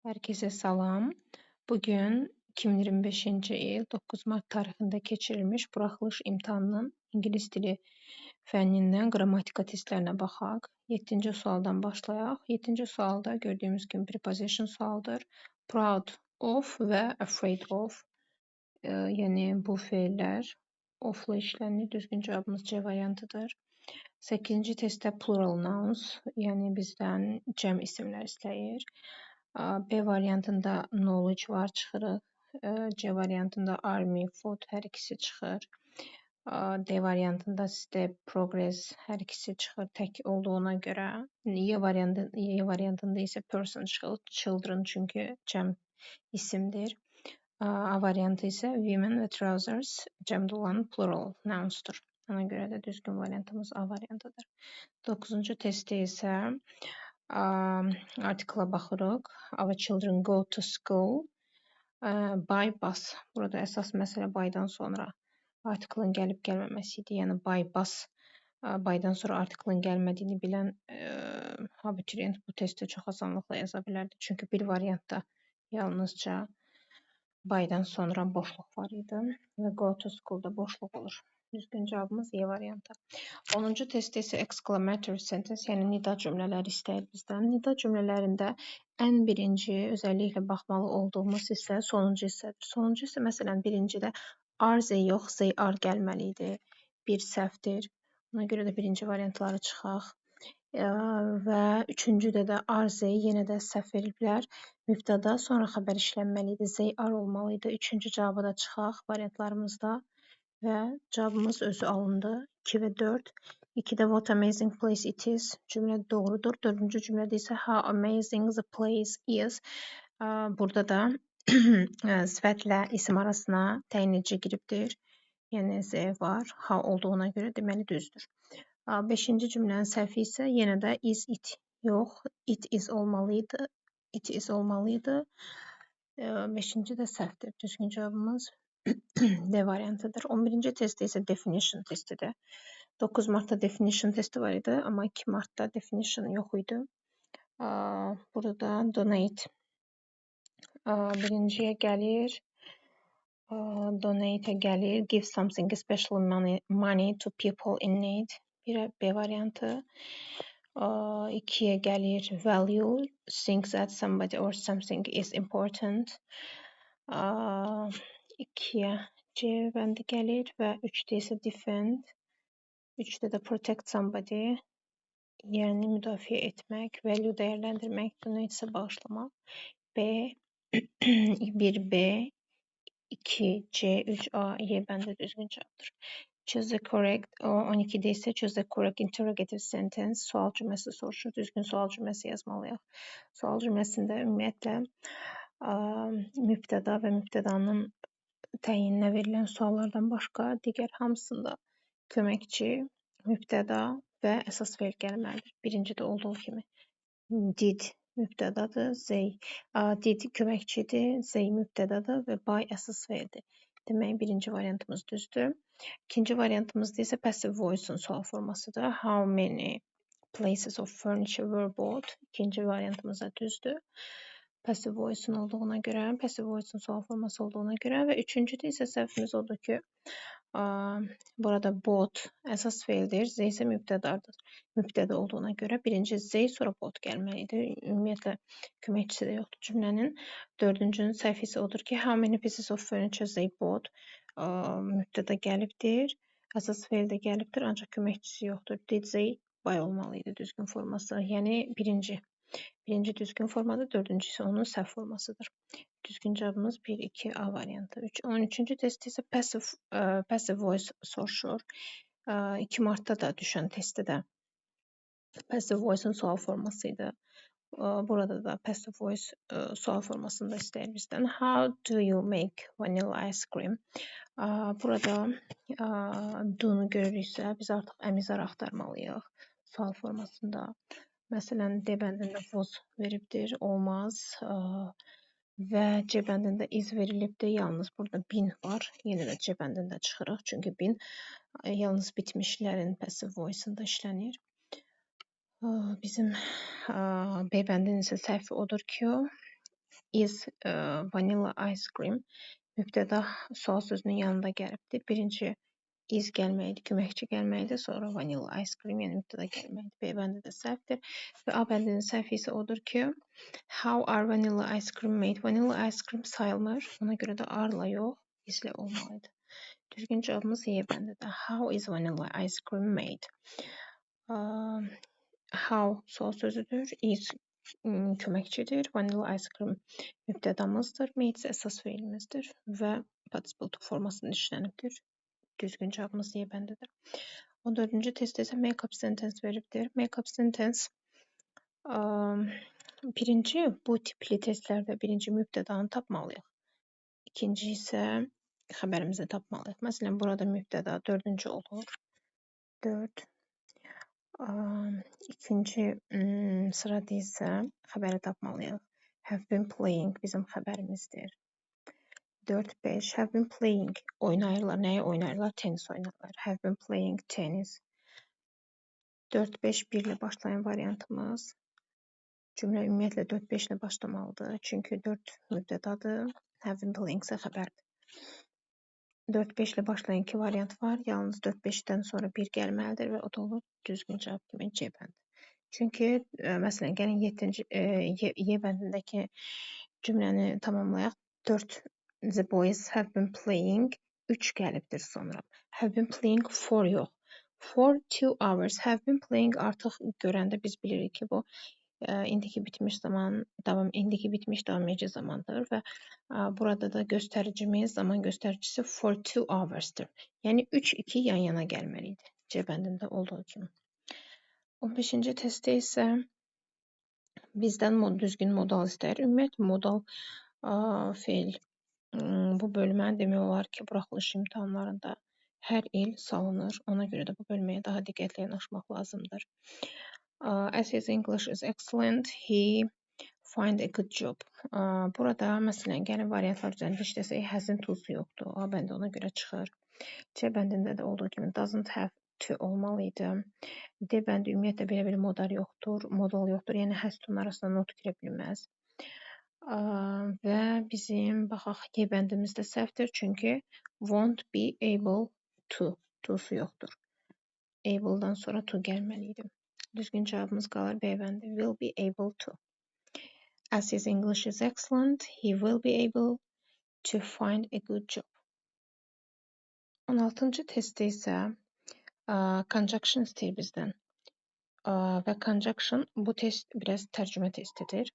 Herkese salam. Bugün 2025-ci il 9 mart tarixində keçirilmiş buraxılış imtahanının ingilis dili fənnindən qrammatika testlərinə baxaq. 7-ci sualdan başlayaq. 7-ci sualda gördüyümüz kimi preposition sualdır. Proud of və afraid of. Yəni bu fe'llər of'la işlənir. Düzgün cavabımız C variantıdır. 8-ci testdə plural nouns, yəni bizdən cəm isimlər istəyir. B variantında knowledge var, çıxırıq. C variantında army, food hər ikisi çıxır. D variantında step, progress hər ikisi çıxır tək olduğuna görə. E variantında isə person çıxır, children çünki cəm isimdir. A variantı isə women və trousers cəmdə olan plural nounsdur. Ona görə də düzgün variantımız A variantıdır. 9-cu testdə isə artikla baxırıq. Our children go to school by bus. Burada əsas məsələ by'dan sonra artiklın gəlib gəlməməsi idi. Yəni by bus, by'dan sonra artiklın gəlmədiyini bilən abituriyent bu testi çox asanlıqla yaza bilərdi. Çünki bir variantda yalnızca by'dan sonra boşluq var idi və go to school'da boşluq olur. Düzgün cavabımız E variantı. 10-cu testdə isə exclamatory sentence, yəni nida cümlələri istəyir bizdən. Nida cümlələrində ən birinci özəlliklə baxmalı olduğumuz hissə sonuncu hissədir. Sonuncu hissə məsələn birincidə are they yox, they are gəlməli idi. Bir səhvdir. Ona görə də birinci variantları çıxaq. Və üçüncüdə də are they yenə də səhv veriblər. Mübtəda sonra xəbər işlənməli idi. They are olmalı idi. Üçüncü cavabı da çıxaq variantlarımızda. Və cavabımız özü alındı. 2 və 4. 2-də what amazing place it is cümlə doğrudur. 4-cü cümlədə isə how amazing the place is. Burada da sifətlə isim arasına təyin edici giribdir. Yəni Z var. How olduğuna görə deməli düzdür. 5-ci cümlənin səhvi isə yenə də is it yox. It is olmalıydı. It is olmalıydı. 5-ci də səhvdir. Düzgün cavabımız D variantıdır. 11-ci testdə isə definition testidir. 9 Martda definition testi var idi, amma 2 Martda definition yox idi. Burada donate birinciyə gəlir. Donate'ə gəlir. Give something special money to people in need. B variantı. 2-yə gəlir. Value. Think that somebody or something is important. 2-yə C bəndi gəlir və 3-də isə defend. 3-də də protect somebody, yəni müdafiə etmək, value dəyərləndirmək, donate isə bağışlamaq. B, 1B, 2C, 3A, Y bəndi düzgün cavabdır. Choose the correct, 12-də isə choose the correct interrogative sentence, sual cümləsi soruşur, düzgün sual cümləsi yazmalıyıq. Sual cümləsində ümumiyyətlə mübtəda və mübtədanın təyininə verilən suallardan başqa digər hamısında köməkçi, mübtəda və əsas fe'l gəlməlidir. Birincidə olduğu kimi did mübtədadır, did köməkçidir, zey mübtədadır və by əsas fe'ldir. Demək birinci variantımız düzdür. İkinci variantımızda isə passive voice'un sual formasıdır. How many places of furniture were bought? İkinci variantımız da düzdür. Passive voice'un olduğuna görə, passive voice'un sual forması olduğuna görə və üçüncüdə isə səhvimiz odur ki, burada bought əsas fe'ldir, Z isə mübtədadır. Mübtəda olduğuna görə birinci Z sonra bought gəlməlidir. Ümumiyyətlə köməkçisi də yoxdur cümlənin. Dördüncünün səhvi isə odur ki, how many pieces of furniture they bought mübtəda gəlibdir. Əsas fe'l də gəlibdir, ancaq köməkçisi yoxdur. Did they buy olmalı idi düzgün forması. Yəni birinci düzgün formadır, dördüncü isə onun səhv formasıdır. Düzgün cavabımız 1-2 A variantı. 13-cü test isə passive voice soruşur. 2 Martda da düşən testdə də passive voice'un sual formasıydı. Burada da passive voice sual formasında istəyir bizdən. How do you make vanilla ice cream? Burada do'nu görürüksə, biz artıq əmizar axtarmalıyıq sual formasında. Məsələn, D bəndində was veribdir, olmaz. Və C bəndində is verilibdir, yalnız burada been var. Yenə də C bəndində çıxırıq, çünki been yalnız bitmişlərin passive voice-ında işlənir. Bizim B bəndinin isə səhvi odur ki, is vanilla ice cream mübtəda sual sözünün yanında gəlibdir. Birinci is gəlməkdir, köməkçi gəlməkdir, sonra vanilla ice cream, yəni mübtəda gəlməkdir. B bəndi də səhvdir. Və A bəndinin səhvi isə odur ki, how are vanilla ice cream made? Vanilla ice cream sayılmır. Ona görə də are-la yox, is-lə olmalıdır. Düzgün cavabımız Y bəndidir. How is vanilla ice cream made? How sual sözüdür. Is köməkçidir. Vanilla ice cream mübtədamızdır. Made isə əsas feilimizdir və participle to formasında işlənibdir. Düzgün cavabımız Y bəndidir. 14-cü testdə isə make-up sentence veribdir. Make-up sentence birinci bu tipli testlərdə birinci mübtədanı tapmalıyıq. İkinci isə xəbərimizi tapmalıyıq. Məsələn, burada mübtəda 4-cü olur. 4. İkinci sırada isə xəbəri tapmalıyıq. Have been playing bizim xəbərimizdir. 4-5. Have been playing. Oynayırlar. Nəyi oynayırlar? Tenis oynayırlar. Have been playing tennis. 4-5 1 ilə başlayan variantımız. Cümlə ümumiyyətlə 4-5 ilə başlamalıdır. Çünki 4 mübtədadır. Have been playing isə xəbərdir. 4-5 ilə başlayan iki variant var. Yalnız 4-5-dən sonra 1 gəlməlidir və o da olur düzgün cavab kimi C bəndi. Çünki məsələn, gəlin 7-ci Y bəndindəki cümləni tamamlayaq. 4 The boys have been playing 3 gəlibdir sonra. Have been playing for yox. For 2 hours. Have been playing artıq görəndə biz bilirik ki, bu indiki bitmiş zaman indiki bitmiş davam edici zamandır və burada da göstəricimiz, zaman göstəricisi for 2 hours'dır. Yəni 3-2 yan-yana gəlməlidir. C bəndində olduğu kimi. 15-ci testdə isə bizdən düzgün modal istəyir. Ümumiyyətlə modal feil bu bölmə demək olar ki, buraxılış imtahanlarında hər il salınır. Ona görə də bu bölməyə daha diqqətli yanaşmaq lazımdır. As his English is excellent, he find a good job. Burada məsələn, gəlin variantlar üzərində işləsək, has'ın to'su yoxdur. A bəndi ona görə çıxır. C bəndində də olduğu kimi doesn't have to olmalıydı. D bəndi ümumiyyətlə belə bir modal yoxdur. Yəni has to-nun arasında not girə bilməz. Və bizim baxaq Y bəndimiz də səhvdir, çünki won't be able to to'su yoxdur. Able-dan sonra to gəlməliydi. Düzgün cavabımız qalır B bəndi. Will be able to. As his English is excellent, he will be able to find a good job. 16-cı testdə isə conjunction istəyir bizdən. Və conjunction bu test biraz tərcümə testidir.